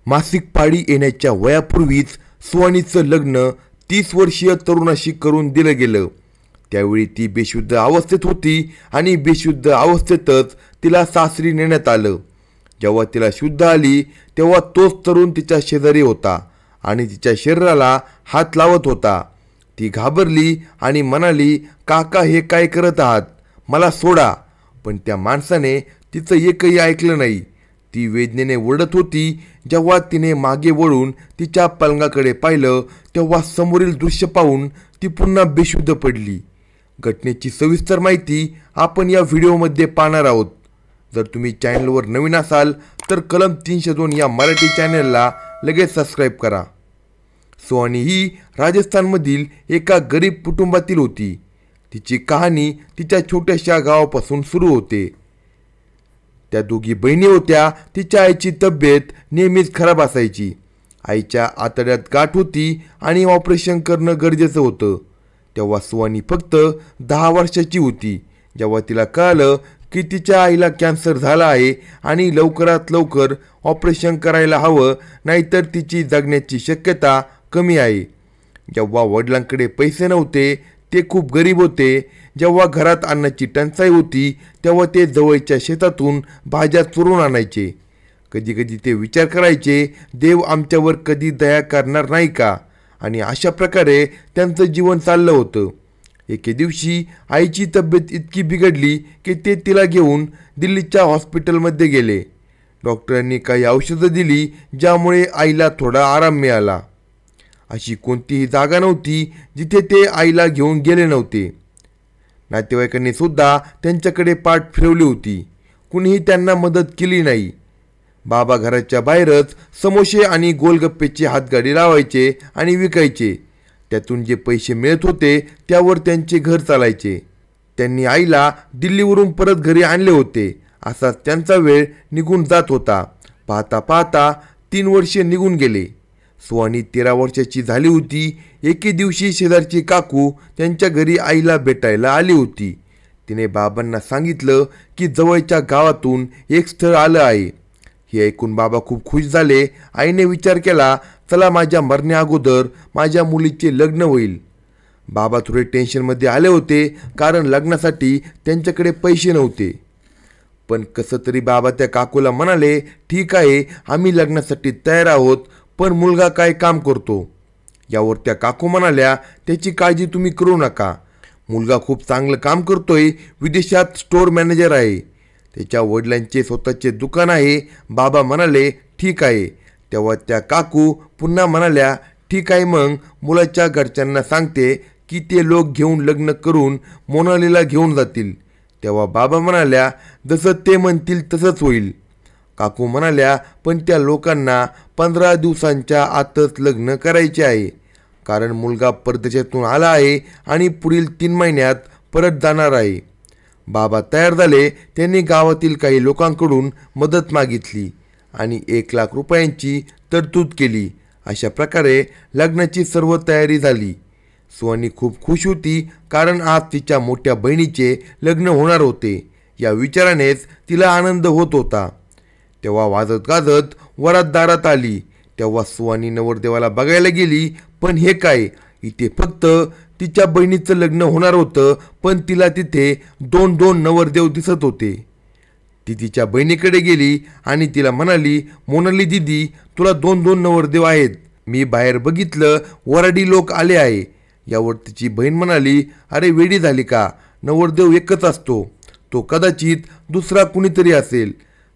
मासिक पाळी येण्याच्या वयापूर्वीच सुहानीचं लग्न 30 वर्षीय तरुणाशी करून दिलं गेलं। त्यावेळी ती बेशुद्ध अवस्थेत होती आणि बेशुद्ध अवस्थेतच तिला सासरी नेण्यात आलं। जेव्हा तिला शुद्ध आली तेव्हा तोच तरुण तिच्या शेजारी होता आणि तिच्या शरीराला हात लावत होता। ती घाबरली आणि म्हणाली, काका हे काय करत आहात, मला सोडा। पण त्या माणसाने तिचं एकही ऐकलं नाही। ती वेदनेने ओरडत होती। जेव्हा तिने मागे वळून तिच्या पलंगाकडे पाहिलं तेव्हा समोरील दृश्य पाहून ती पुन्हा बेशुद्ध पडली। घटनेची सविस्तर माहिती आपण या व्हिडिओमध्ये पाहणार आहोत। जर तुम्ही चॅनलवर नवीन असाल तर कलम 302 या मराठी चॅनलला लगेच सबस्क्राईब करा। सुहानी ही राजस्थानमधील एका गरीब कुटुंबातील होती। तिची कहाणी तिच्या छोट्याशा गावापासून सुरू होते। त्या दोघी बहिणी होत्या। तिच्या आईची तब्येत नेहमीच खराब असायची। आईच्या आतड्यात गाठ होती आणि ऑपरेशन करणं गरजेचं होतं। तेव्हा सुहानी फक्त 10 वर्षाची होती। जेव्हा तिला कळालं की तिच्या आईला कॅन्सर झाला आहे आणि लवकरात लवकर ऑपरेशन करायला हवं, नाहीतर तिची जगण्याची शक्यता कमी आहे। जेव्हा वडिलांकडे पैसे नव्हते, ते खूप गरीब होते, जेव्हा घरात अन्नाची टंचाई होती तेव्हा ते जवळच्या शेतातून भाज्या चोरून आणायचे। कधी कधी ते विचार करायचे, देव आमच्यावर कधी दया करणार नाही का, आणि अशा प्रकारे त्यांचं जीवन चाललं होतं। एके दिवशी आईची तब्येत इतकी बिघडली की ते तिला घेऊन दिल्लीच्या हॉस्पिटलमध्ये गेले। डॉक्टरांनी काही औषधं दिली ज्यामुळे आईला थोडा आराम मिळाला। अशी कोणतीही जागा नव्हती जिथे ते आईला घेऊन गेले नव्हते। नातेवाईकांनी सुद्धा त्यांच्याकडे पाठ फिरवली होती, कुणीही त्यांना मदत केली नाही। बाबा घराच्या बाहेरच समोसे आणि गोलगप्पेची हातगाडी लावायचे आणि विकायचे। त्यातून जे पैसे मिळत होते त्यावर त्यांचे घर चालायचे। त्यांनी आईला दिल्लीवरून परत घरी आणले होते। असाच त्यांचा वेळ निघून जात होता। पाहता पाहता 3 वर्षे निघून गेले। सुहानी 13 वर्षाची झाली होती। एके दिवशी शेजारची काकू त्यांच्या घरी आईला भेटायला आली होती। तिने बाबांना सांगितलं की जवळच्या गावातून एक स्थळ आलं आहे। हे ऐकून बाबा खूप खुश झाले। आईने विचार केला, चला माझ्या मरण्या अगोदर माझ्या मुलीचे लग्न होईल। बाबा थोडे टेन्शनमध्ये आले होते, कारण लग्नासाठी त्यांच्याकडे पैसे नव्हते। पण कसं तरी बाबा त्या काकूला म्हणाले, ठीक आहे, आम्ही लग्नासाठी तयार आहोत, पण मुलगा काय काम करतो। यावर त्या काकू म्हणाल्या, त्याची काळजी तुम्ही करू नका, मुलगा खूप चांगलं काम करतोय, विदेशात स्टोअर मॅनेजर आहे, त्याच्या वडिलांचे स्वतःचे दुकान आहे। बाबा म्हणाले, ठीक आहे। तेव्हा त्या काकू पुन्हा म्हणाल्या, ठीक आहे, मग मुलाच्या घरच्यांना सांगते की ते लोक घेऊन लग्न करून मोनालीला घेऊन जातील। तेव्हा बाबा म्हणाल्या, जसं ते म्हणतील तसंच होईल। काकू म्हणाल्या, पण त्या लोकांना 15 दिवसांच्या आतच लग्न करायचे आहे, कारण मुलगा परदेशातून आला आहे आणि पुढील 3 महिन्यात परत जाणार आहे। बाबा तयार झाले। त्यांनी गावातील काही लोकांकडून मदत मागितली आणि 1 लाख रुपयांची तरतूद केली। अशा प्रकारे लग्नाची सर्व तयारी झाली। सुहानी खूप खुश होती, कारण आज तिच्या मोठ्या बहिणीचे लग्न होणार होते। या विचारानेच तिला आनंद होत होता। तेव्हा वाजत गाजत वरात दारात आली। तेव्हा सुहानी नवरदेवाला बघायला गेली, पण हे काय, इथे फक्त तिच्या बहिणीचं लग्न होणार होतं, पण तिला तिथे 2 नवरदेव दिसत होते। ती तिच्या बहिणीकडे गेली आणि तिला म्हणाली, मोनाली दीदी, तुला 2 नवरदेव आहेत, मी बाहेर बघितलं, वराडी लोक आले आहे। यावर तिची बहीण म्हणाली, अरे वेडी झाली का, नवरदेव एकच असतो, तो कदाचित दुसरा कुणीतरी असेल।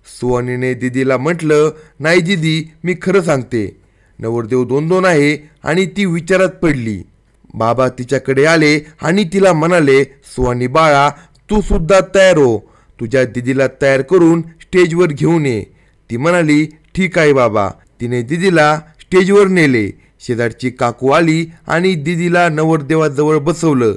सुहानीने दीदीला म्हटलं, नाही दीदी, मी खरं सांगते, नवरदेव 2 आहे। आणि ती विचारात पडली। बाबा तिच्याकडे आले आणि तिला म्हणाले, सुहानी बाळा, तू सुद्धा तयार हो, तुझ्या दीदीला तयार करून स्टेजवर घेऊन ये। ती म्हणाली, ठीक आहे बाबा। तिने दीदीला स्टेजवर नेले। शेजारची काकू आली आणि दीदीला नवरदेवाजवळ बसवलं।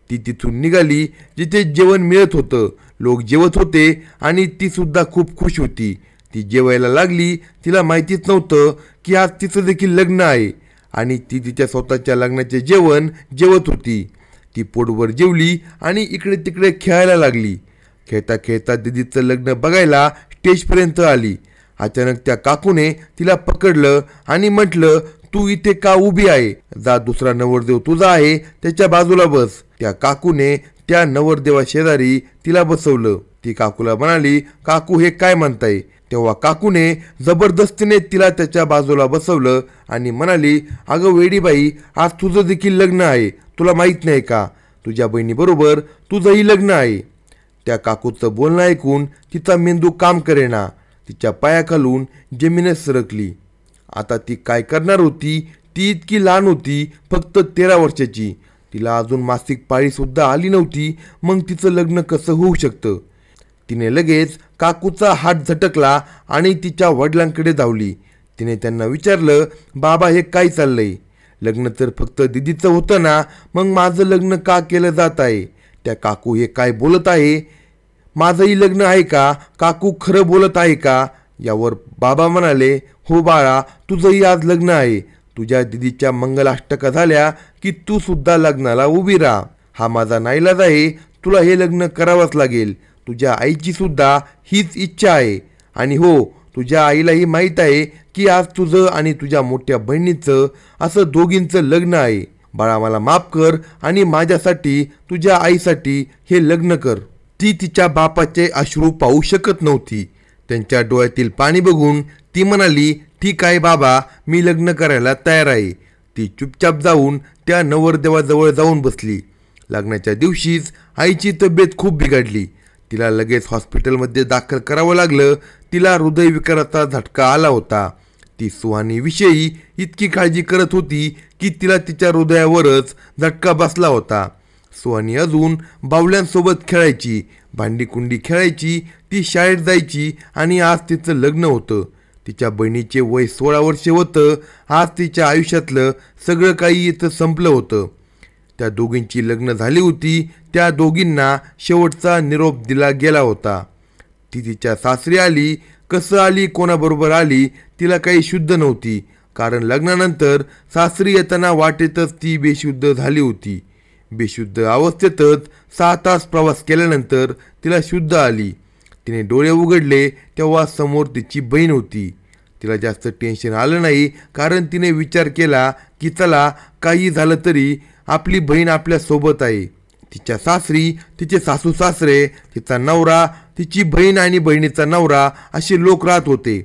ती तिथून निघाली जिथे जेवण मिळत होतं। लोक जेवत होते आणि ती सुद्धा खूप खुश होती। ती जेवायला लागली। तिला माहितीच नव्हतं की आज तिचं देखील लग्न आहे आणि ती तिच्या स्वतःच्या लग्नाचे जेवण जेवत होती। ती पोटभर जेवली आणि इकडे तिकडे खेळायला लागली। खेळता खेळता दीदीचं लग्न बघायला स्टेजपर्यंत आली अचानक त्या काकूने तिला पकडलं आणि म्हटलं, तू इथे का उभी आहे? जा, दुसरा नवरदेव तुझा आहे, त्याच्या बाजूला बस. त्या काकूने त्या नवरदेवा शेजारी तिला बसवलं. ती काकूला म्हणाली, काकू हे काय म्हणताय? तेव्हा काकूने जबरदस्तीने तिला त्याच्या बाजूला बसवलं आणि म्हणाली, अगं वेडीबाई, आज तुझं देखील लग्न आहे, तुला माहीत नाही का? तुझ्या बहिणीबरोबर तुझंही लग्न आहे. त्या काकूचं बोलणं ऐकून तिचा मेंदू काम करेना. तिच्या पायाखालून जमीनच सरकली. आता ती काय करणार होती? ती इतकी लहान होती, फक्त 13 वर्षाची. तिला अजून मासिक पाळीसुद्धा आली नव्हती. मग तिचं लग्न कसं होऊ शकतं? तिने लगेच काकूचा हात झटकला आणि तिच्या वडिलांकडे धावली. तिने त्यांना विचारलं, बाबा हे काय चाललंय? लग्न तर फक्त दिदीचं होतं ना, मग माझं लग्न का केलं जात आहे? त्या काकू हे काय बोलत आहे? माझंही लग्न आहे का? काकू खरं बोलत आहे का? यावर बाबा म्हणाले, हो बाळा, तुझंही आज लग्न आहे. तुझ्या दिदीच्या मंगलाष्टका झाल्या की तू सुद्धा लग्नाला उभी राहा. हा माझा नाईलाज आहे. तुला हे लग्न करावंच लागेल. तुझ्या आईची सुद्धा हीच इच्छा आहे. आणि हो, तुझ्या आईलाही माहीत आहे की आज तुझं आणि तुझ्या मोठ्या बहिणीचं असं दोघींचं लग्न आहे. बाळा, मला माफ कर आणि माझ्यासाठी, तुझ्या आईसाठी हे लग्न कर. ती तिच्या बापाचे अश्रू पाहू शकत नव्हती. त्यांच्या डोळ्यातील पाणी बघून ती म्हणाली, ठीक आहे बाबा, मी लग्न करायला तयार आहे. ती चुपचाप जाऊन त्या नवरदेवाजवळ जाऊन बसली. लग्नाच्या दिवशीच आईची तब्येत खूप बिघडली. तिला लगेच हॉस्पिटलमध्ये दाखल करावं लागलं. तिला हृदयविकाराचा झटका आला होता. ती सुहानीविषयी इतकी काळजी करत होती की तिला तिच्या हृदयावरच झटका बसला होता. सुहानी अजून बावल्यांसोबत खेळायची, भांडीकुंडी खेळायची, ती शाळेत जायची आणि आज तिचं लग्न होतं. तिच्या बहिणीचे वय 16 वर्षे होतं. आज तिच्या आयुष्यातलं सगळं काही इथं संपलं होतं. त्या दोघींची लग्न झाली होती. त्या दोघींना शेवटचा निरोप दिला गेला होता. ती तिच्या सासरी आली. कसं आली, कोणाबरोबर आली, तिला काही शुद्ध नव्हती. कारण लग्नानंतर सासरी येताना वाटेतच ती बेशुद्ध झाली होती. बेशुद्ध अवस्थेतच 6 तास प्रवास केल्यानंतर तिला शुद्ध आली. तिने डोळे उघडले तेव्हा समोर तिची बहीण होती. तिला जास्त टेन्शन आलं नाही, कारण तिने विचार केला की चला, काही झालं तरी आपली बहीण आपल्या सोबत आहे. तिच्या सासरी तिचे सासू सासरे, तिचा नवरा, तिची बहीण आणि बहिणीचा नवरा असे लोक राहत होते.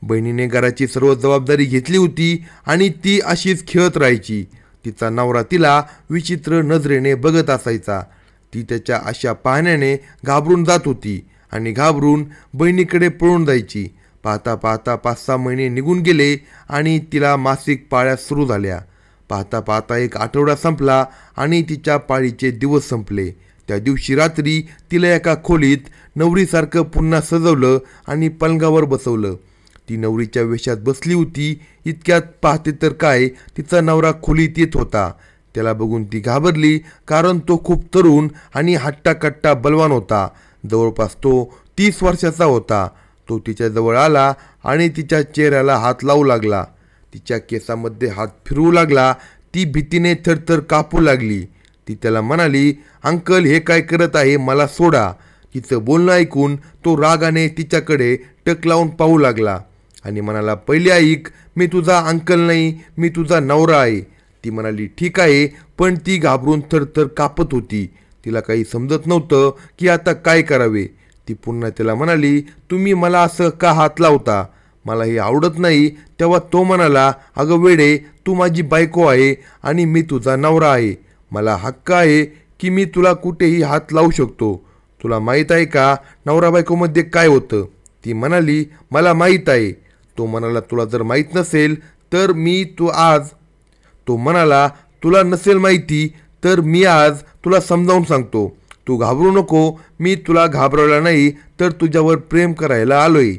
बहिणीने घराची सर्व जबाबदारी घेतली होती आणि ती अशीच खेळत राहायची. तिचा नवरा तिला विचित्र नजरेने बघत असायचा. ती त्याच्या अशा पाहण्याने घाबरून जात होती आणि घाबरून बहिणीकडे पळून जायची. पाहता पाहता 5-6 महिने निघून गेले आणि तिला मासिक पाळ्या सुरू झाल्या. पाहता पाहता 1 आठवडा संपला आणि तिच्या पाळीचे दिवस संपले. त्या दिवशी रात्री तिला एका खोलीत नवरीसारखं पुन्हा सजवलं आणि पलंगावर बसवलं. ती नवरीच्या वेशात बसली होती. इतक्यात पाहते तर काय, तिचा नवरा खोलीत येत होता. त्याला बघून ती घाबरली, कारण तो खूप तरुण आणि हट्टाकट्टा बलवान होता. जवळपास तो 30 वर्षाचा होता. तो तिच्याजवळ आला आणि तिच्या चेहऱ्याला हात लावू लागला. तिच्या केसामध्ये हात फिरवू लागला. ती भीतीने थरथर कापू लागली. ती त्याला म्हणाली, अंकल हे काय करत आहे, मला सोडा. तिचं बोलणं ऐकून तो रागाने तिच्याकडे टक लावून पाहू लागला आणि म्हणाला, पहिले ऐक, मी तुझा अंकल नाही, मी तुझा नवरा आहे. ती म्हणाली, ठीक आहे, पण ती घाबरून थरथर कापत होती. तिला काही समजत नव्हतं की आता काय करावे. ती पुन्हा त्याला म्हणाली, तुम्ही मला असं का हात लावता, मला हे आवडत नाही. तेव्हा तो म्हणाला, अगं वेडे, तू माझी बायको आहे आणि मी तुझा नवरा आहे. मला हक्क आहे की मी तुला कुठेही हात लावू शकतो. तुला माहीत आहे का नवरा बायकोमध्ये काय होतं? ती म्हणाली, मला माहीत आहे. तो म्हणाला, तुला जर माहीत नसेल तर तो म्हणाला, तुला नसेल माहिती तर मी आज तुला समजावून सांगतो. तू घाबरू नको, मी तुला घाबरवला नाही तर तुझ्यावर प्रेम करायला आलोय.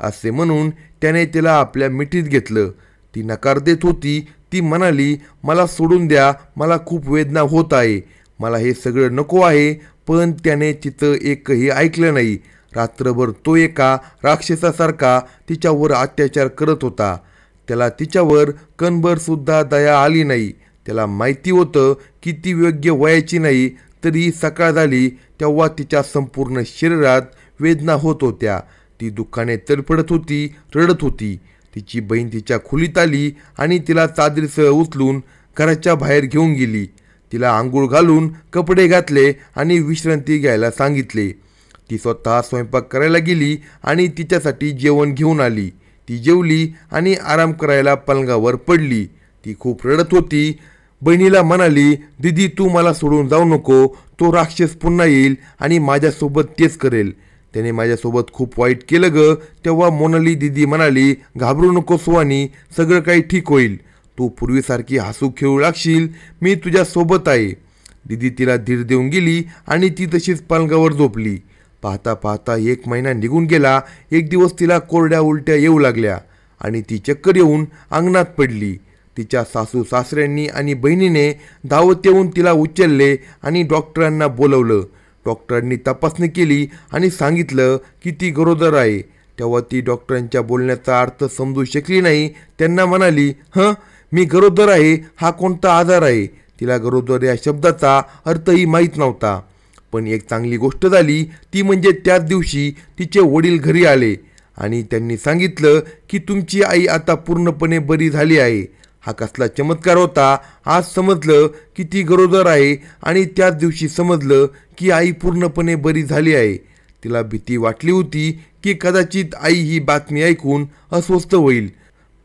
असे म्हणून त्याने तिला आपल्या मिठीत घेतलं. ती नकार देत होती. ती म्हणाली, मला सोडून द्या, मला खूप वेदना होत आहे, मला हे सगळं नको आहे. पण त्याने तिचं एकही ऐकलं नाही. रात्रभर तो एका राक्षसासारखा तिच्यावर अत्याचार करत होता. त्याला तिच्यावर कणभरसुद्धा दया आली नाही. त्याला माहिती होतं की ती योग्य वयाची नाही. तरी सकाळ झाली तेव्हा तिच्या संपूर्ण शरीरात वेदना होत होत्या. ती दुःखाने तडफडत होती, रडत होती. तिची बहीण तिच्या खोलीत आली आणि तिला चादरीसह उचलून घराच्या बाहेर घेऊन गेली. तिला आंघोळ घालून कपडे घातले आणि विश्रांती घ्यायला सांगितले. ती स्वतः स्वयंपाक करायला गेली आणि तिच्यासाठी जेवण घेऊन आली. ती जेवली आणि आराम करायला पलंगावर पडली. ती खूप रडत होती. बहिणीला म्हणाली, दीदी तू मला सोडून जाऊ नको, तो राक्षस पुन्हा येईल आणि माझ्यासोबत तेच करेल. त्याने माझ्यासोबत खूप वाईट केलं ग. तेव्हा मोनाली दीदी म्हणाली, घाबरू नको सुवानी, सगळं काही ठीक होईल. तू पूर्वीसारखी हसू खेळू लागशील, मी तुझ्यासोबत आहे. दीदी तिला धीर देऊन गेली आणि ती तशीच पलंगावर झोपली. पाहता पाहता 1 महिना निघून गेला. एक दिवस तिला कोरड्या उलट्या येऊ लागल्या आणि ती चक्कर येऊन अंगणात पडली. तिच्या सासू सासऱ्यांनी आणि बहिणीने धावत येऊन तिला उचलले आणि डॉक्टरांना बोलवलं. डॉक्टरांनी तपासणी केली आणि सांगितलं की ती गरोदर आहे. तेव्हा ती डॉक्टरांच्या बोलण्याचा अर्थ समजू शकली नाही. त्यांना म्हणाली, मी गरोदर आहे, हा कोणता आजार आहे? तिला गरोदर या शब्दाचा अर्थही माहीत नव्हता. पण एक चांगली गोष्ट झाली, ती म्हणजे त्याच दिवशी तिचे वडील घरी आले आणि त्यांनी सांगितलं की तुमची आई आता पूर्णपणे बरी झाली आहे. हा कसला चमत्कार होता. आज समजलं की ती गरोदर आहे आणि त्याच दिवशी समजलं की आई पूर्णपणे बरी झाली आहे. तिला भीती वाटली होती की कदाचित आई ही बातमी ऐकून अस्वस्थ होईल.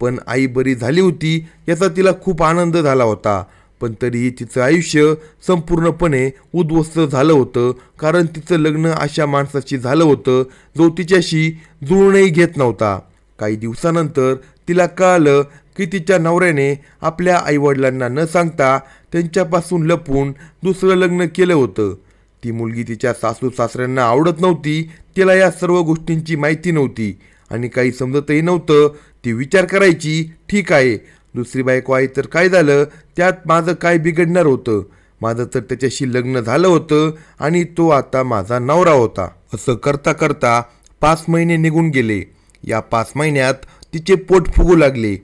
पण आई बरी झाली होती याचा तिला खूप आनंद झाला होता. पण तरीही तिचं आयुष्य संपूर्णपणे उद्ध्वस्त झालं होतं, कारण तिचं लग्न अशा माणसाशी झालं होतं जो तिच्याशी जुळणंही घेत नव्हता. काही दिवसानंतर तिला कळालं की तिच्या नवऱ्याने आपल्या आईवडिलांना न सांगता त्यांच्यापासून लपवून दुसरं लग्न केलं होतं. ती मुलगी तिच्या सासू सासऱ्यांना आवडत नव्हती. तिला या सर्व गोष्टींची माहिती नव्हती आणि काही समजतही नव्हतं. ती विचार करायची, ठीक आहे, दुसरी बायको आहे तर काय झालं, त्यात माझं काय बिघडणार होतं? माझं तर त्याच्याशी लग्न झालं होतं आणि तो आता माझा नवरा होता. असं करता करता 5 महिने निघून गेले. या 5 महिन्यात तिचे पोट फुगू लागले.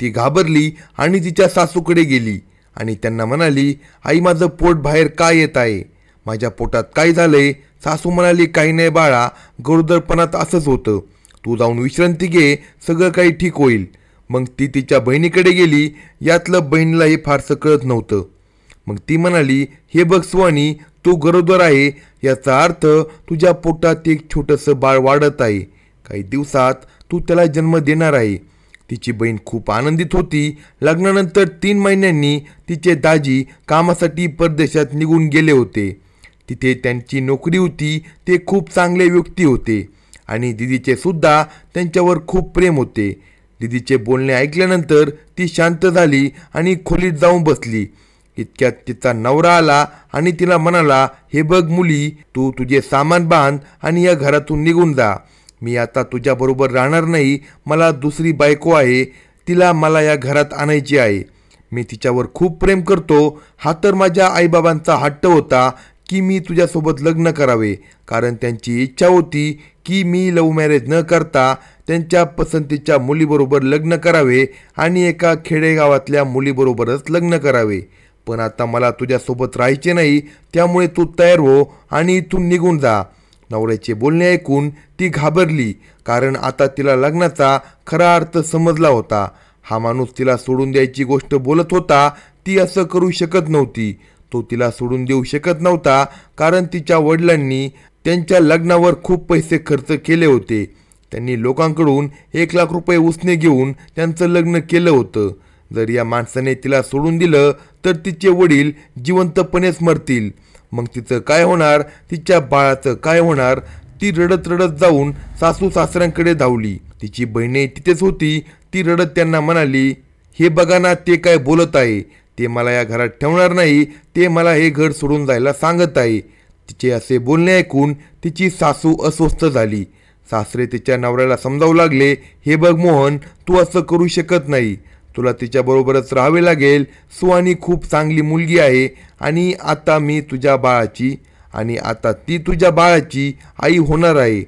ती घाबरली आणि तिच्या सासूकडे गेली आणि त्यांना म्हणाली, आई माझं पोट बाहेर का येत आहे? माझ्या पोटात काय झालंय? सासू म्हणाली, काही नाही बाळा, गरोदरपणात असंच होतं, तू जाऊन विश्रांती घे, सगळं काही ठीक होईल. मग ती तिच्या बहिणीकडे गेली. यातलं बहिणीलाही फारसं कळत नव्हतं. मग ती म्हणाली, हे बघ सुवानी, तू गरोदर आहे, याचा अर्थ तुझ्या पोटात एक छोटंसं बाळ वाढत आहे. काही दिवसात तू त्याला जन्म देणार आहे. तिची बहीण खूप आनंदित होती. लग्नानंतर 3 महिन्यांनी तिचे दाजी कामासाठी परदेशात निघून गेले होते. तिथे त्यांची नोकरी होती. ते खूप चांगले व्यक्ती होते आणि दीदीचे सुद्धा त्यांच्यावर खूप प्रेम होते. दीदीचे बोलणे ऐकल्यानंतर ती शांत झाली आणि खोलीत जाऊन बसली. इतक्यात तिचा नवरा आला आणि तिला म्हणाला, हे बघ मुली, तू तुझे सामान बांध आणि या घरातून निघून जा. मी आता तुझ्याबरोबर राहणार नाही. मला दुसरी बायको आहे, तिला मला या घरात आणायची आहे. मी तिच्यावर खूप प्रेम करतो. हा तर माझ्या आईबाबांचा हट्ट होता की मी तुझ्यासोबत लग्न करावे, कारण त्यांची इच्छा होती की मी लव्ह मॅरेज न करता त्यांच्या पसंतीच्या मुलीबरोबर लग्न करावे आणि एका खेडेगावातल्या मुलीबरोबरच लग्न करावे. पण आता मला तुझ्यासोबत राहायचे नाही, त्यामुळे तू तयार हो आणि इथून निघून जा. नवऱ्याचे बोलणे ऐकून ती घाबरली, कारण आता तिला लग्नाचा खरा अर्थ समजला होता. हा माणूस तिला सोडून द्यायची गोष्ट बोलत होता. ती असं करू शकत नव्हती. तो तिला सोडून देऊ शकत नव्हता, कारण तिच्या वडिलांनी त्यांच्या लग्नावर खूप पैसे खर्च केले होते. त्यांनी लोकांकडून 1 लाख रुपये उसने घेऊन त्यांचं लग्न केलं होतं. जर या माणसाने तिला सोडून दिलं तर तिचे वडील जिवंतपणेच मरतील. मग तिचं काय होणार? तिच्या बाळाचं काय होणार? ती रडत रडत जाऊन सासू सासऱ्यांकडे धावली. तिची बहिणी तिथेच होती. ती रडत त्यांना म्हणाली, हे बघा ना, ते काय बोलत आहे. ते मला या घरात ठेवणार नाही. ते मला हे घर सोडून जायला सांगत आहे. तिचे असे बोलणे ऐकून तिची सासू अस्वस्थ झाली. सासरे तिच्या नवऱ्याला समजावू लागले, हे बघ मोहन, तू असं करू शकत नाही. तुला तिच्याबरोबरच राहावे लागेल. सुवानी खूप चांगली मुलगी आहे आणि आता ती तुझ्या बाळाची आई होणार आहे.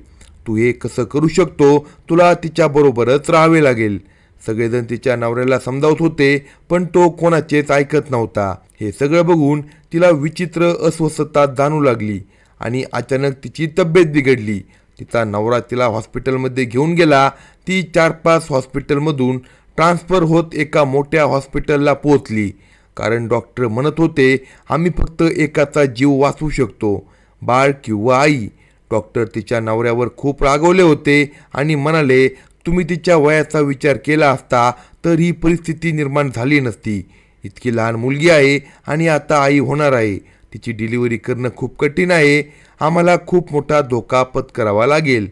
तू हे कसं करू शकतो? तुला तिच्याबरोबरच राहावे लागेल. सगळेजण तिच्या नवऱ्याला समजावत होते, पण तो कोणाचेच ऐकत नव्हता. हे सगळं बघून तिला विचित्र अस्वस्थता जाणू लागली आणि अचानक तिची तब्येत बिघडली. तिचा नवरा तिला हॉस्पिटलमध्ये घेऊन गेला. ती 4-5 हॉस्पिटलमधून ट्रान्सफर होत एका मोठ्या हॉस्पिटलला पोहोचली. कारण डॉक्टर म्हणत होते आम्ही फक्त एकाचा जीव वाचवू शकतो, बाळ किंवा आई. डॉक्टर तिच्या नवऱ्यावर खूप रागवले होते आणि म्हणाले तुम्ही तिच्या वयाचा विचार केला असता तर ही परिस्थिती निर्माण झाली नसती. इतकी लहान मुलगी आहे आणि आता आई होणार आहे. तिची डिलिव्हरी करणं खूप कठीण आहे. आम्हाला खूप मोठा धोका पत्करावा लागेल.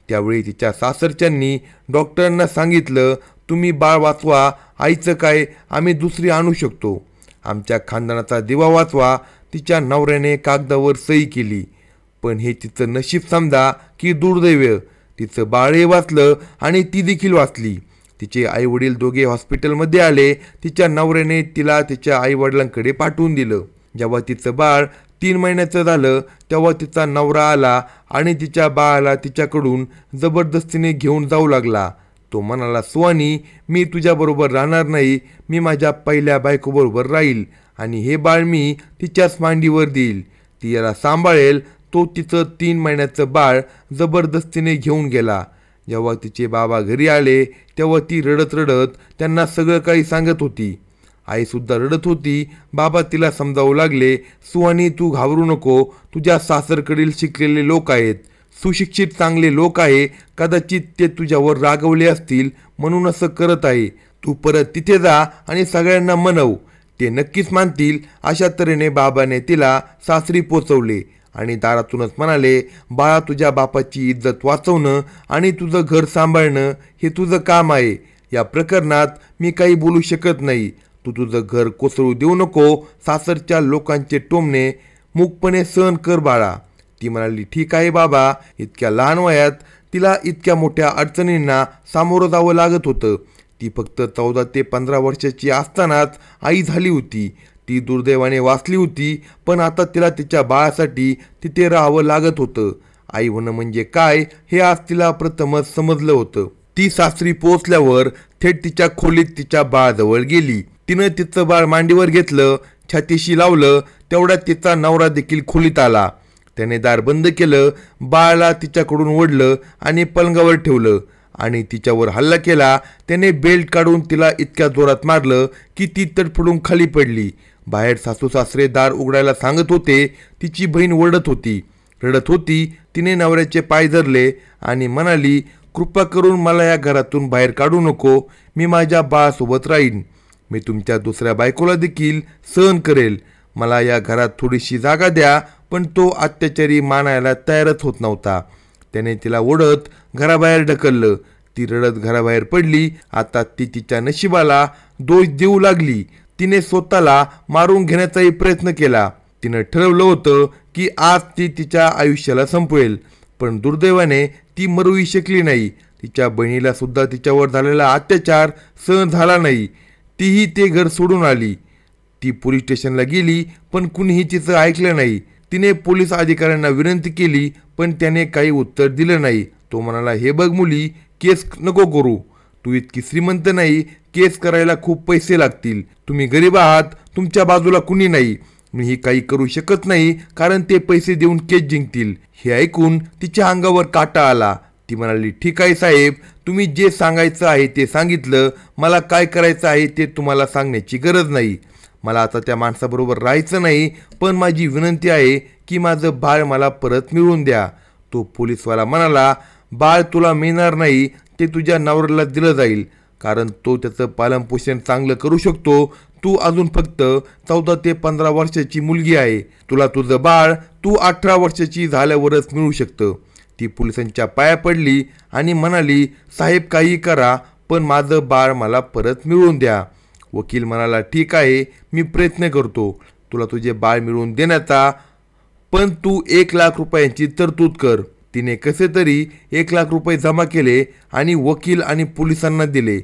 त्यावेळी तिच्या सासरच्यांनी डॉक्टरांना सांगितलं तुम्ही बाळ वाचवा, आईचं काय, आम्ही दुसरी आणू शकतो. आमच्या खानदानाचा दिवा वाचवा. तिच्या नवऱ्याने कागदावर सही केली. पण हे तिचं नशीब समजा की दुर्दैव. तिचं बाळही वाचलं आणि ती देखील वाचली. तिचे आईवडील दोघे हॉस्पिटलमध्ये आले. तिच्या नवऱ्याने तिला तिच्या आईवडिलांकडे पाठवून दिलं. जेव्हा तिचं बाळ 3 महिन्याचं झालं तेव्हा तिचा नवरा आला आणि तिच्या बाळाला तिच्याकडून जबरदस्तीने घेऊन जाऊ लागला. तो म्हणाला सुहानी मी तुझ्याबरोबर राहणार नाही, मी माझ्या पहिल्या बायकोबरोबर राहील आणि हे बाळ मी तिच्याच मांडीवर देईल, ती याला सांभाळेल. तो तिचं 3 महिन्याचं बाळ जबरदस्तीने घेऊन गेला. जेव्हा तिचे बाबा घरी आले तेव्हा ती रडत रडत त्यांना सगळं काही सांगत होती. आईसुद्धा रडत होती. बाबा तिला समजावू लागले सुहानी तू घाबरू नको, तुझ्या सासरकडील शिकलेले लोक आहेत, सुशिक्षित चांगले लोक आहे, कदाचित ते तुझ्यावर रागवले असतील म्हणून असं करत आहे. तू परत तिथे जा आणि सगळ्यांना मनव, ते नक्कीच मानतील. अशा तऱ्हेने बाबाने तिला सासरी पोचवले आणि दारातूनच म्हणाले बाळा तुझ्या बापाची इज्जत वाचवणं आणि तुझं घर सांभाळणं हे तुझं काम आहे. या प्रकरणात मी काही बोलू शकत नाही. तू तुझं घर कोसळू देऊ नको. सासरच्या लोकांचे टोमणे मूकपणे सहन कर बाळा. ती म्हणाली ठीक आहे बाबा. इतक्या लहान वयात तिला इतक्या मोठ्या अडचणींना सामोरं जावं लागत होतं. ती फक्त 14 ते 15 वर्षाची असतानाच आई झाली होती. ती दुर्दैवाने वाचली होती, पण आता तिला तिच्या बाळासाठी तिथे राहावं लागत होतं. आई होणं म्हणजे काय हे आज तिला प्रथमच समजलं होतं. ती सासरी पोहोचल्यावर थेट तिच्या खोलीत तिच्या बाळाजवळ गेली. तिनं तिचं बाळ मांडीवर घेतलं, छातीशी लावलं. तेवढ्यात तिचा नवरा देखील खोलीत आला. त्याने दार बंद केलं, बाळाला तिच्याकडून ओढलं आणि पलंगावर ठेवलं आणि तिच्यावर हल्ला केला. त्याने बेल्ट काढून तिला इतक्या जोरात मारलं की ती तडफडून खाली पडली. बाहेर सासू सासरे दार उघडायला सांगत होते. तिची बहीण ओरडत होती, रडत होती. तिने नवऱ्याचे पाय धरले आणि म्हणाली कृपा करून मला या घरातून बाहेर काढू नको, मी माझ्या बाळासोबत राहीन. मी तुमच्या दुसऱ्या बायकोला देखील सहन करेल. मला या घरात थोडीशी जागा द्या. पण तो अत्याचारी मानायला तयारच होत नव्हता. त्याने तिला ओढत घराबाहेर ढकललं. ती रडत घराबाहेर पडली. आता ती तिच्या नशिबाला दोष देऊ लागली. तिने स्वतःला मारून घेण्याचाही प्रयत्न केला. तिनं ठरवलं होतं की आज ती तिच्या आयुष्याला संपवेल, पण दुर्दैवाने ती मरूही शकली नाही. तिच्या बहिणीला सुद्धा तिच्यावर झालेला अत्याचार सहन झाला नाही. तीही ते घर सोडून आली. ती पोलीस स्टेशनला गेली, पण कुणीही तिचं ऐकलं नाही. तिने पोलीस अधिकाऱ्यांना विनंती केली, पण त्याने काही उत्तर दिलं नाही. तो म्हणाला हे बघ मुली, केस नको करू, तू इतकी श्रीमंत नाही, केस करायला खूप पैसे लागतील, तुम्ही गरीब आहात, तुमच्या बाजूला कुणी नाही, मीही काही करू शकत नाही कारण ते पैसे देऊन केस जिंकतील. हे ऐकून तिच्या अंगावर काटा आला. ती म्हणाली ठीक आहे साहेब, तुम्ही जे सांगायचं आहे ते सांगितलं, मला काय करायचं आहे ते तुम्हाला सांगण्याची गरज नाही. मला आता त्या माणसाबरोबर राहायचं नाही, पण माझी विनंती आहे की माझं बाळ मला परत मिळवून द्या. तो पोलीसवाला म्हणाला बाळ तुला मिळणार नाही, ते तुझ्या नवऱ्याला दिलं जाईल, कारण तो त्याचं पालनपोषण चांगलं करू शकतो. तू अजून फक्त 14 ते 15 वर्षाची मुलगी आहे. तुला तुझं बाळ तू 18 वर्षाची झाल्यावरच मिळू शकतं. ती पोलिसांच्या पाया पडली आणि म्हणाली साहेब काही करा, पण माझं बाळ मला परत मिळवून द्या. वकील म्हणाला ठीक आहे, मी प्रयत्न करतो तुला तुझे बाळ मिळवून देण्याचा, पण तू 1 लाख रुपयांची तरतूद कर. तिने कसे तरी 1 लाख रुपये जमा केले आणि वकील आणि पोलिसांना दिले.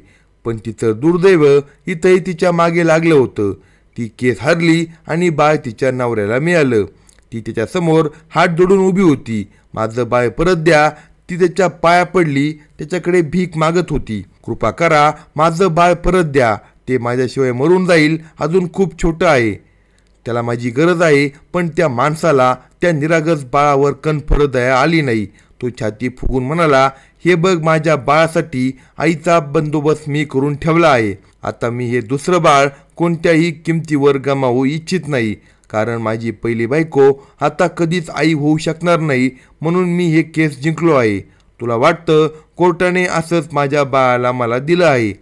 पण तिचं दुर्दैव इथंही तिच्या मागे लागलं होतं. ती केस हरली आणि बाळ तिच्या नवऱ्याला मिळालं. ती त्याच्यासमोर हात जोडून उभी होती. माझं बाळ परत द्या. ती त्याच्या पाया पडली, त्याच्याकडे भीक मागत होती. कृपा करा, माझं बाळ परत द्या, ते माझ्याशिवाय मरून जाईल, अजून खूप छोटं आहे, त्याला माझी गरज आहे. पण त्या माणसाला त्या निरागस बाळावर कणफर दया आली नाही. तो छाती फुगून म्हणाला, हे बघ, माझ्या बाळासाठी आईचा बंदोबस्त मी करून ठेवला आहे. आता मी हे दुसरं बाळ कोणत्याही किमतीवर गमावू इच्छित नाही, कारण माझी पहिली बायको आता कधीच आई होऊ शकणार नाही, म्हणून मी हे केस जिंकलो आहे. तुला वाटतं कोर्टाने असंच माझ्या बाळाला मला दिलं आहे?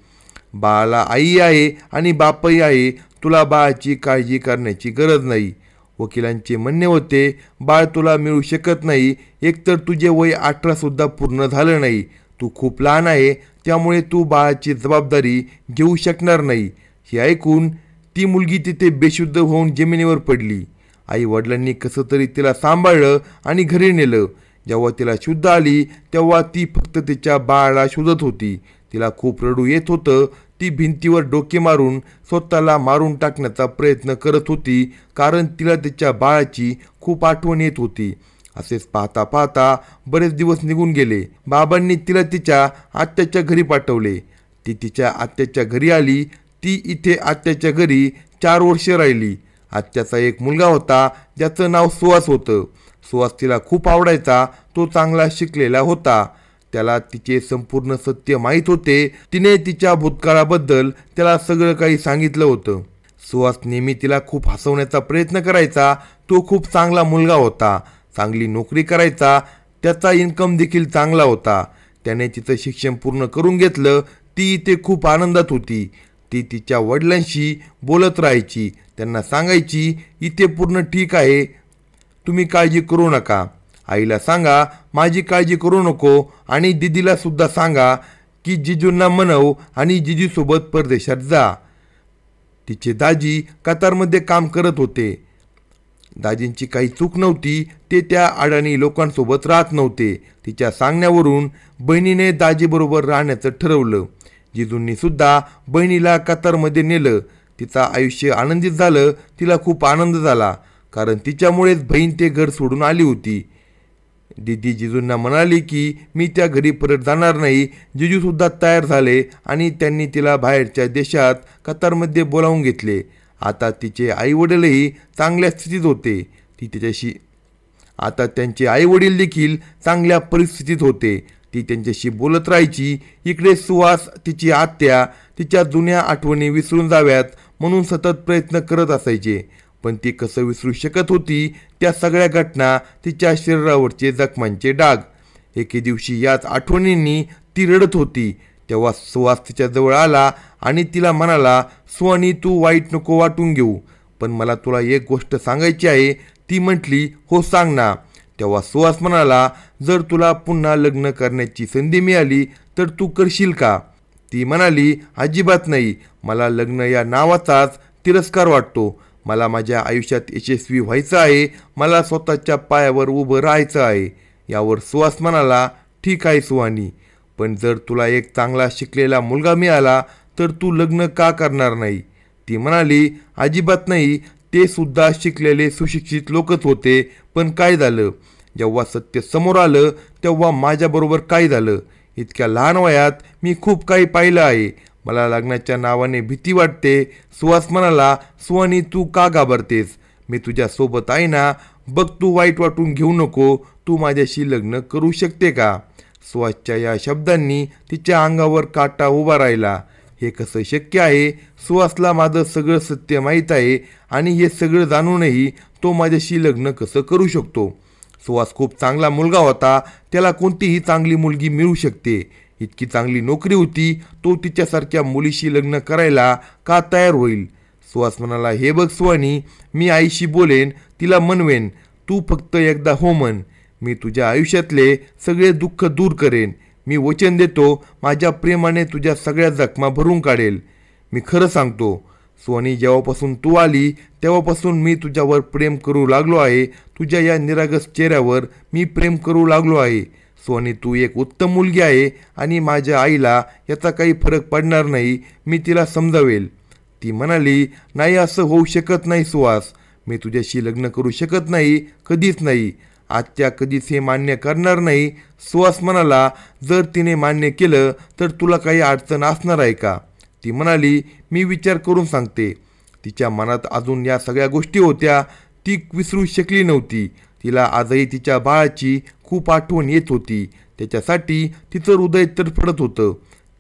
बाळाला आई आहे आणि बापही आहे. तुला बाळाची काळजी करण्याची गरज नाही. वकिलांचे म्हणणे होते, बाळ तुला मिळू शकत नाही. एकतर तुझे वय 18 पूर्ण झालं नाही. तू खूप लहान आहे, त्यामुळे तू बाळाची जबाबदारी घेऊ शकणार नाही. हे ऐकून ती मुलगी तिथे बेशुद्ध होऊन जमिनीवर पडली. आई वडिलांनी कसं तरी तिला सांभाळलं आणि घरी नेलं. जेव्हा तिला शुद्ध आली तेव्हा ती फक्त तिच्या बाळाला शोधत होती. तिला खूप रडू येत होतं. ती भिंतीवर डोके मारून स्वतःला मारून टाकण्याचा प्रयत्न करत होती, कारण तिला तिच्या बाळाची खूप आठवण येत होती. असेच पाहता पाहता बरेच दिवस निघून गेले. बाबांनी तिला तिच्या आत्याच्या घरी पाठवले. ती तिच्या आत्याच्या घरी आली. ती इथे आत्याच्या घरी 4 वर्षे राहिली. आत्याचा एक मुलगा होता, ज्याचं नाव सुहास होतं. सुहास तिला खूप आवडायचा. तो चांगला शिकलेला होता. त्याला तिचे संपूर्ण सत्य माहीत होते. तिने तिच्या भूतकाळाबद्दल त्याला सगळं काही सांगितलं होतं. सुहास नेहमी तिला खूप हसवण्याचा प्रयत्न करायचा. तो खूप चांगला मुलगा होता, चांगली नोकरी करायचा, त्याचा इन्कम देखील चांगला होता. त्याने तिचं शिक्षण पूर्ण करून घेतलं. ती इथे खूप आनंदात होती. ती तिच्या वडिलांशी बोलत राहायची. त्यांना सांगायची, इथे पूर्ण ठीक आहे, तुम्ही काळजी करू नका. आईला सांगा माझी काळजी करू नको, आणि दीदीला सुद्धा सांगा की जिजूंना म्हणव आणि जिजूसोबत परदेशात जा. तिचे दाजी कतारमध्ये काम करत होते. दाजींची काही चूक नव्हती. ते त्या अडाणी लोकांसोबत राहत नव्हते. तिच्या सांगण्यावरून बहिणीने दाजीबरोबर राहण्याचं ठरवलं. जिजूंनी सुद्धा बहिणीला कतारमध्ये नेलं. तिचं आयुष्य आनंदित झालं. तिला खूप आनंद झाला, कारण तिच्यामुळेच बहीण ते घर सोडून आली होती. दीदी जिजूंना म्हणाली की मी त्या घरी परत जाणार नाही. जिजूसुद्धा तयार झाले आणि त्यांनी तिला बाहेरच्या देशात कतारमध्ये बोलावून घेतले. आता तिचे आईवडीलही चांगल्या स्थितीत होते. आता त्यांचे आईवडील देखील चांगल्या परिस्थितीत होते. ती त्यांच्याशी बोलत राहायची. इकडे सुहास, तिची आत्या, तिच्या जुन्या आठवणी विसरून जाव्यात म्हणून सतत प्रयत्न करत असायचे. पण ती कसं विसरू शकत होती त्या सगळ्या घटना, तिच्या शरीरावरचे जखमांचे डाग. एके दिवशी याच आठवणींनी ती रडत होती. तेव्हा सुहास तिच्याजवळ आला आणि तिला म्हणाला, सुहानी, तू वाईट नको वाटून घेऊ, पण मला तुला एक गोष्ट सांगायची आहे. ती म्हटली, हो सांग ना. तेव्हा सुहास म्हणाला, जर तुला पुन्हा लग्न करण्याची संधी मिळाली तर तू करशील का? ती म्हणाली, अजिबात नाही. मला लग्न या नावाचाच तिरस्कार वाटतो. मला माझ्या आयुष्यात यशस्वी व्हायचं आहे. मला स्वतःच्या पायावर उभं राहायचं आहे. यावर सुहास म्हणाला, ठीक आहे सुहानी, पण जर तुला एक चांगला शिकलेला मुलगा मिळाला तर तू लग्न का करणार नाही? ती म्हणाली, अजिबात नाही. ते सुद्धा शिकलेले सुशिक्षित लोकच होते. पण काय झालं? जेव्हा सत्य समोर आलं तेव्हा माझ्याबरोबर काय झालं? इतक्या लहान वयात मी खूप काही पाहिलं आहे. मला लग्नाच्या नावाने भीती वाटते. सुहास म्हणाला, सुहानी, तू का घाबरतेस? मी तुझ्यासोबत आहे ना. बघ, तू वाईट वाटून घेऊ नको. तू माझ्याशी लग्न करू शकते का? सुहासच्या या शब्दांनी तिच्या अंगावर काटा उभा राहिला. हे कसं शक्य आहे? सुहासला माझं सगळं सत्य माहीत आहे आणि हे सगळं जाणूनही तो माझ्याशी लग्न कसं करू शकतो? सुहास खूप चांगला मुलगा होता. त्याला कोणतीही चांगली मुलगी मिळू शकते. इतकी चांगली नोकरी होती. तो तिच्यासारख्या मुलीशी लग्न करायला का तयार होईल? सुहास म्हणाला, हे बघ सुहानी, मी आईशी बोलेन, तिला म्हणवेन. तू फक्त एकदा हो म्हण. मी तुझ्या आयुष्यातले सगळे दुःख दूर करेन. मी वचन देतो, माझ्या प्रेमाने तुझ्या सगळ्या जखमा भरून काढेल. मी खरं सांगतो सुहानी, जेव्हापासून तू आली तेव्हापासून मी तुझ्यावर प्रेम करू लागलो आहे. तुझ्या या निरागस चेहऱ्यावर मी प्रेम करू लागलो आहे. सुहानी, तू एक उत्तम मुलगी आहे आणि माझ्या आईला याचा काही फरक पडणार नाही. मी तिला समजावेल. ती म्हणाली, नाही, असं होऊ शकत नाही सुहास. मी तुझ्याशी लग्न करू शकत नाही, कधीच नाही. आत्या कधीच हे मान्य करणार नाही. सुहास म्हणाला, जर तिने मान्य केलं तर तुला काही अडचण असणार आहे का? ती म्हणाली, मी विचार करून सांगते. तिच्या मनात अजून या सगळ्या गोष्टी होत्या. ती विसरू शकली नव्हती. तिला आजही तिच्या बाळाची खूप आठवण येत होती. त्याच्यासाठी तिचं हृदय तडफडत होतं.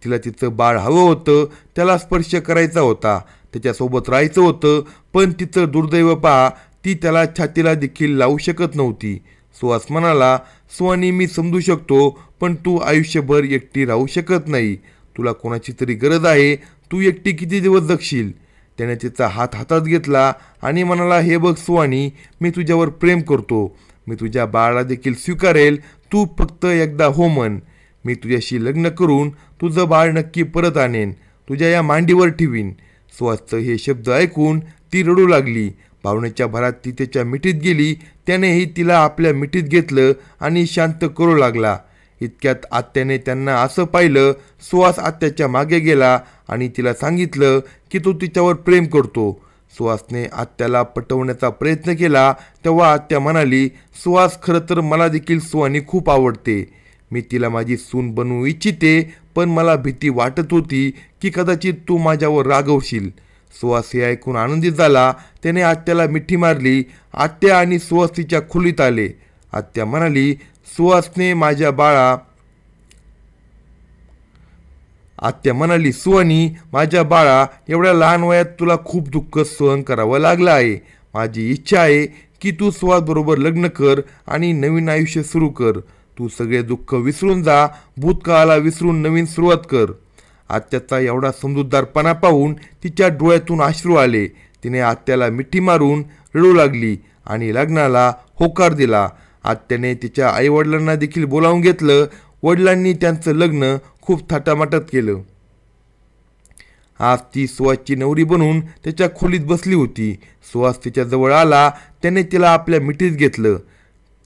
तिला तिचं बाळ हवं होतं, त्याला स्पर्श करायचा होता, त्याच्यासोबत राहायचं होतं. पण तिचं दुर्दैव पहा, ती त्याला छातीला देखील लावू शकत नव्हती. सुहास म्हणाला, सुहानी, मी समजू शकतो, पण तू आयुष्यभर एकटी राहू शकत नाही. तुला कोणाची तरी गरज आहे. तू एकटी किती दिवस जगशील? त्याने तिचा हात हातात घेतला आणि म्हणाला, हे बघ सुहानी, मी तुझ्यावर प्रेम करतो. मी तुझ्या बाळाला देखील स्वीकारेल. तू फक्त एकदा हो म्हण. मी तुझ्याशी लग्न करून तुझं बाळ नक्की परत आणेन, तुझ्या या मांडीवर ठेवीन. सुहासचं हे शब्द ऐकून ती रडू लागली. भावनेच्या भरात ती त्याच्या मिठीत गेली. त्यानेही तिला आपल्या मिठीत घेतलं आणि शांत करू लागला. इतक्यात आत्याने त्यांना असं पाहिलं. सुहास आत्याच्या मागे गेला आणि तिला सांगितलं की तो तिच्यावर प्रेम करतो. सुहासने आत्याला पटवण्याचा प्रयत्न केला. तेव्हा आत्या म्हणाली, सुहास, खरं तर मला देखील सुहानी खूप आवडते. मी तिला माझी सून बनवू इच्छिते, पण मला भीती वाटत होती की कदाचित तू माझ्यावर रागवशील. सुहास हे ऐकून आनंदित झाला. त्याने आत्याला मिठी मारली. आत्या आणि सुहास तिच्या खोलीत आले. आत्या म्हणाली, सुहासने माझ्या बाळा आत्या म्हणाली, सुहानी, माझ्या बाळा, एवढ्या लहान वयात तुला खूप दुःख सहन करावं लागलं आहे. माझी इच्छा आहे की तू सुहासबरोबर लग्न कर आणि नवीन आयुष्य सुरू कर. तू सगळे दुःख विसरून जा, भूतकाळाला विसरून नवीन सुरुवात कर. आत्याचा एवढा समजूतदारपणा पाहून तिच्या डोळ्यातून अश्रू आले. तिने आत्याला मिठी मारून रडू लागली आणि लग्नाला होकार दिला. आत्याने तिच्या आईवडिलांना देखील बोलावून घेतलं. वडिलांनी त्यांचं लग्न खूप थाटामाटात केलं. आज ती सुहासची नवरी बनून त्याच्या खोलीत बसली होती. सुहास तिच्याजवळ आला. त्याने तिला आपल्या मिठीत घेतलं.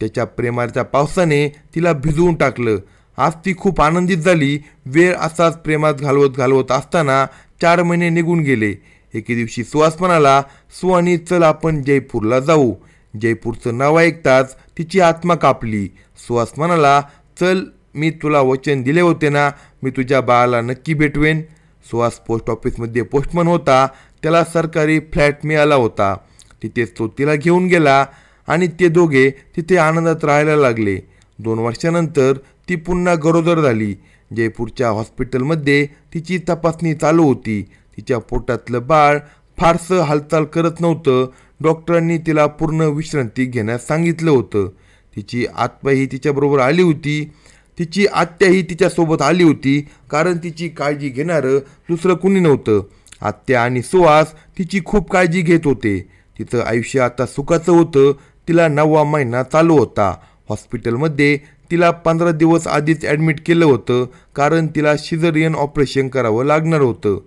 त्याच्या प्रेमाच्या पावसाने तिला भिजवून टाकलं. आज ती खूप आनंदित झाली. वेळ असाच प्रेमात घालवत असताना 4 महिने निघून गेले. एके दिवशी सुहास म्हणाला, सुहानी, चल आपण जयपूरला जाऊ. जयपूरचं नाव ऐकताच तिची आत्मा कापली. सुहास म्हणाला, चल, मी तुला वचन दिले होते ना, मी तुझ्या बाळाला नक्की भेटवेन. सुहास पोस्ट ऑफिसमध्ये पोस्टमन होता. त्याला सरकारी फ्लॅट मिळाला होता. तिथेच तो तिला घेऊन गेला आणि ते दोघे तिथे आनंदात राहायला लागले. 2 वर्षानंतर ती पुन्हा गरोदर झाली. जयपूरच्या हॉस्पिटलमध्ये तिची तपासणी चालू होती. तिच्या पोटातलं बाळ फारसं हालचाल करत नव्हतं. डॉक्टरांनी तिला पूर्ण विश्रांती घेण्यास सांगितलं होतं. तिची आत्याही तिच्याबरोबर आली होती. तिची आत्याही तिच्यासोबत आली होती, कारण तिची काळजी घेणारं दुसरं कुणी नव्हतं. आत्या आणि सुहास तिची खूप काळजी घेत होते. तिचं आयुष्य आता सुखाचं होतं. तिला 9वा महिना चालू होता. हॉस्पिटलमध्ये तिला 15 दिवस आधीच ॲडमिट केलं होतं, कारण तिला सिझेरियन ऑपरेशन करावं लागणार होतं.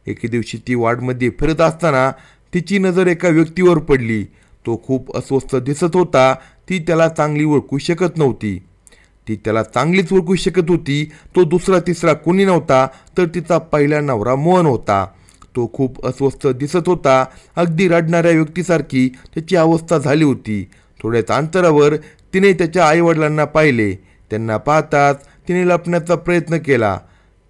एके दिवशी ती वॉर्डमध्ये फिरत असताना तिची नजर एका व्यक्तीवर पडली. तो खूप अस्वस्थ दिसत होता. ती त्याला चांगली ओळखू शकत नव्हती. ती त्याला चांगलीच ओळखू शकत होती. तो दुसरा तिसरा कोणी नव्हता, तर तिचा पहिला नवरा मोहन होता. तो खूप अस्वस्थ दिसत होता. अगदी रडणाऱ्या व्यक्तीसारखी त्याची अवस्था झाली होती. थोड्याच अंतरावर तिने त्याच्या आईवडिलांना पाहिले. त्यांना पाहताच तिने लपण्याचा प्रयत्न केला.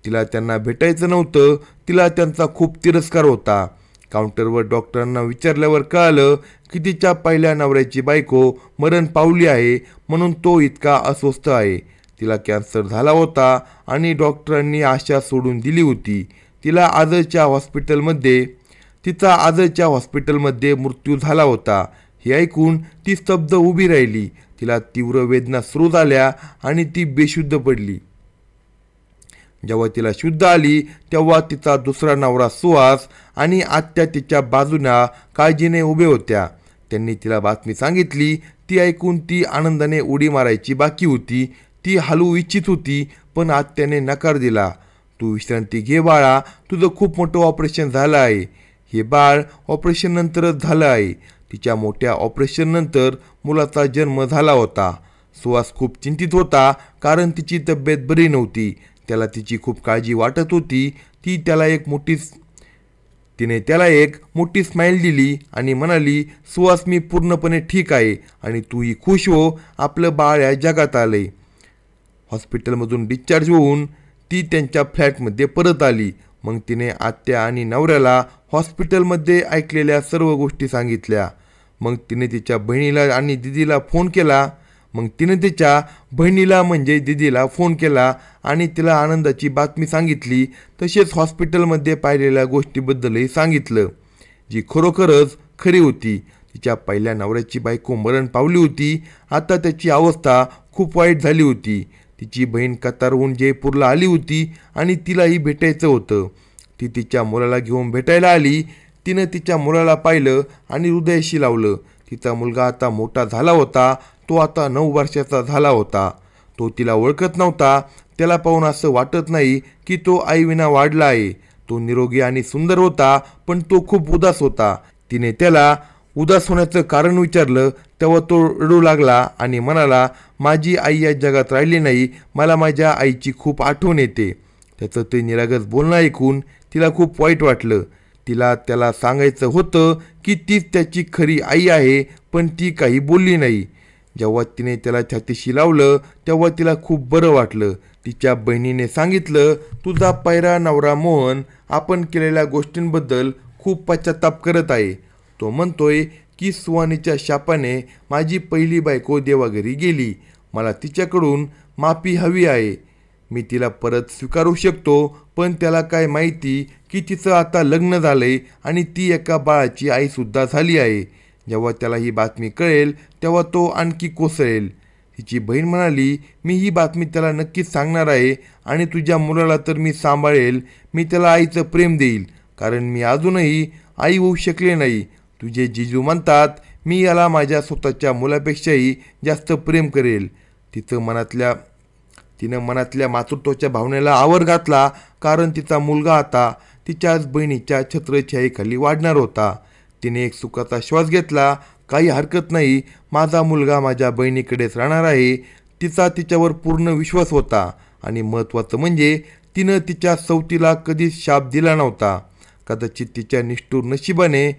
तिला त्यांना भेटायचं नव्हतं. तिला त्यांचा खूप तिरस्कार होता. काउंटरवर डॉक्टरांना विचारल्यावर कळालं की तिच्या पहिल्या नवऱ्याची बायको मरण पावली आहे, म्हणून तो इतका अस्वस्थ आहे. तिला कॅन्सर झाला होता आणि डॉक्टरांनी आशा सोडून दिली होती. तिचा आजच्या हॉस्पिटलमध्ये मृत्यू झाला होता. हे ऐकून ती स्तब्ध उभी राहिली. तिला तीव्र वेदना सुरू झाल्या आणि ती बेशुद्ध पडली. जेव्हा तिला शुद्ध आली तेव्हा तिचा दुसरा नवरा सुहास आणि आत्या तिच्या बाजूला काळजीने उभे होत्या. त्यांनी तिला बातमी सांगितली. ती ऐकून ती आनंदाने उडी मारायची बाकी होती. ती हलवू इच्छित होती, पण आत्याने नकार दिला. तू विश्रांती घे बाळा, तुझं खूप मोठं ऑपरेशन झालं आहे. हे बाळ ऑपरेशननंतरच झालं आहे. तिच्या मोठ्या ऑपरेशननंतर मुलाचा जन्म झाला होता. सुहास खूप चिंतित होता, कारण तिची तब्येत बरी नव्हती. त्याला तिची खूप काळजी वाटत होती. तिने त्याला एक मोठी स्माईल दिली आणि म्हणाली, सुहास, मी पूर्णपणे ठीक आहे आणि तूही खुश हो. आपलं बाळ या जगात आलंय. हॉस्पिटलमधून डिस्चार्ज होऊन ती त्यांच्या फ्लॅटमध्ये परत आली. मग तिने आत्या आणि नवऱ्याला हॉस्पिटलमध्ये ऐकलेल्या सर्व गोष्टी सांगितल्या. मग तिने तिच्या बहिणीला आणि दिदीला फोन केला. मग तिने तिच्या बहिणीला म्हणजे दिदीला फोन केला आणि तिला आनंदाची बातमी सांगितली. तसेच हॉस्पिटलमध्ये पाहिलेल्या गोष्टीबद्दलही सांगितलं, जी खरोखरच खरी होती. तिच्या पहिल्या नवऱ्याची बायको मरण पावली होती. आता त्याची अवस्था खूप वाईट झाली होती. तिची बहीण कतारहून जयपूरला आली होती आणि तिलाही भेटायचं होतं. ती तिच्या मुलाला घेऊन भेटायला आली. तिनं तिच्या मुलाला पाहिलं आणि हृदयाशी लावलं. तिचा मुलगा आता मोठा झाला होता. तो आता 9 वर्षाचा झाला होता. तो तिला ओळखत नव्हता. त्याला पाहून असं वाटत नाही की तो आईविना वाढला आहे. तो निरोगी आणि सुंदर होता, पण तो खूप उदास होता. तिने त्याला उदास होण्याचं कारण विचारलं तेव्हा तो रडू लागला आणि म्हणाला, माझी आई या जगात राहिली नाही, मला माझ्या आईची खूप आठवण येते. त्याचं ते निरागस बोलणं ऐकून तिला खूप वाईट वाटलं. तिला त्याला सांगायचं होतं की तीच त्याची खरी आई आहे, पण ती काही बोलली नाही. जेव्हा तिने त्याला छातीशी लावलं तेव्हा तिला खूप बरं वाटलं. तिच्या बहिणीने सांगितलं, तुझा पहिला नवरा मोहन आपण केलेल्या गोष्टींबद्दल खूप पश्चाताप करत आहे. तो म्हणतोय की सुहानीच्या शापाने माझी पहिली बायको देवाघरी गेली. मला तिच्याकडून माफी हवी आहे. मी तिला परत स्वीकारू शकतो, पण त्याला काय माहिती की तिचं आता लग्न झालंय आणि ती एका बाळाची आईसुद्धा झाली आहे. जेव्हा त्याला ही बातमी कळेल तेव्हा तो आणखी कोसळेल. तिची बहीण म्हणाली, मी ही बातमी त्याला नक्कीच सांगणार आहे आणि तुझ्या मुलाला तर मी सांभाळेल. मी त्याला आईचं प्रेम देईल, कारण मी अजूनही आई होऊ शकले नाही. तुझे जिजू म्हणतात मी याला माझ्या स्वतःच्या मुलापेक्षाही जास्त प्रेम करेल. तिनं मनातल्या मातृत्वाच्या भावनेला आवर घातला, कारण तिचा मुलगा आता तिच्याच बहिणीच्या छत्रछायेखाली वाढणार होता. तिने एक सुखाचा श्वास घेतला. काही हरकत नाही, माझा मुलगा माझ्या बहिणीकडेच राहणार आहे. तिचा तिच्यावर पूर्ण विश्वास होता आणि महत्त्वाचं म्हणजे तिनं तिच्या सवतीला कधीच शाप दिला नव्हता. कदाचित तिच्या निष्ठुर नशिबाने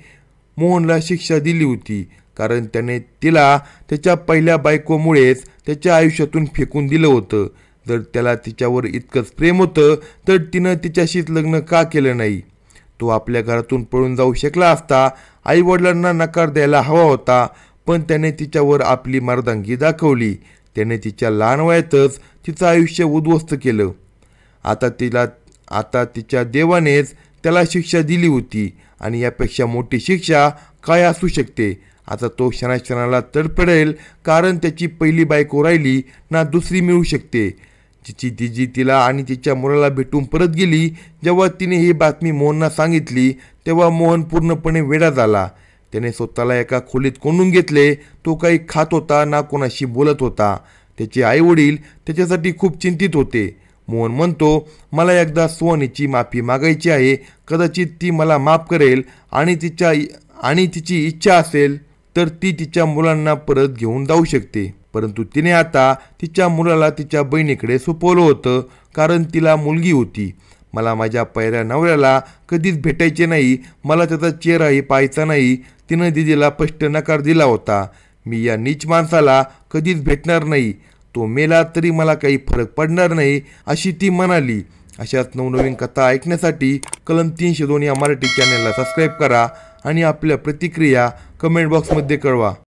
मोहनला शिक्षा दिली होती, कारण त्याने तिला त्याच्या पहिल्या बायकोमुळेच त्याच्या आयुष्यातून फेकून दिलं होतं. जर त्याला तिच्यावर इतकंच प्रेम होतं तर तिनं तिच्याशीच लग्न का केलं नाही? तो आपल्या घरातून पळून जाऊ शकला असता. आईवडिलांना नकार द्यायला हवा होता, पण त्याने तिच्यावर आपली मर्दांगी दाखवली. त्याने तिच्या लहान वयातच तिचं आयुष्य उद्ध्वस्त केलं. आता तिच्या देवानेच त्याला शिक्षा दिली होती आणि यापेक्षा मोठी शिक्षा काय असू शकते? आता तो क्षणाक्षणाला तडफडेल, कारण त्याची पहिली बायको राहिली ना दुसरी मिळू शकते. तिची दिजी तिला आणि तिच्या मुलाला भेटून परत गेली. जेव्हा तिने ही बातमी मोहनला सांगितली तेव्हा मोहन पूर्णपणे वेडा झाला. त्याने स्वतःला एका खोलीत कोंडून घेतले. तो काही खात होता ना कोणाशी बोलत होता. त्याचे आईवडील त्याच्यासाठी खूप चिंतित होते. मोहन म्हणतो, मला एकदा सुहानीची माफी मागायची आहे. कदाचित ती मला माफ करेल आणि तिची इच्छा असेल तर ती तिच्या मुलांना परत घेऊन जाऊ शकते. परंतु तिने आता तिच्या मुलाला तिच्या बहिणीकडे सोपवलं होतं, कारण तिला मुलगी होती. मला माझ्या पहिल्या नवऱ्याला कधीच भेटायचे नाही. मला त्याचा चेहराही पाहायचा नाही. तिनं दिदीला स्पष्ट नकार दिला होता. मी या नीच माणसाला कधीच भेटणार नाही. तो मेला तरी मला काही फरक पडणार नाही, अशी ती म्हणाली. अशाच नवनवीन कथा ऐकण्यासाठी कलम 302 या मराठी चॅनलला सबस्क्राईब करा आणि आपल्या प्रतिक्रिया कमेंट बॉक्समध्ये कळवा.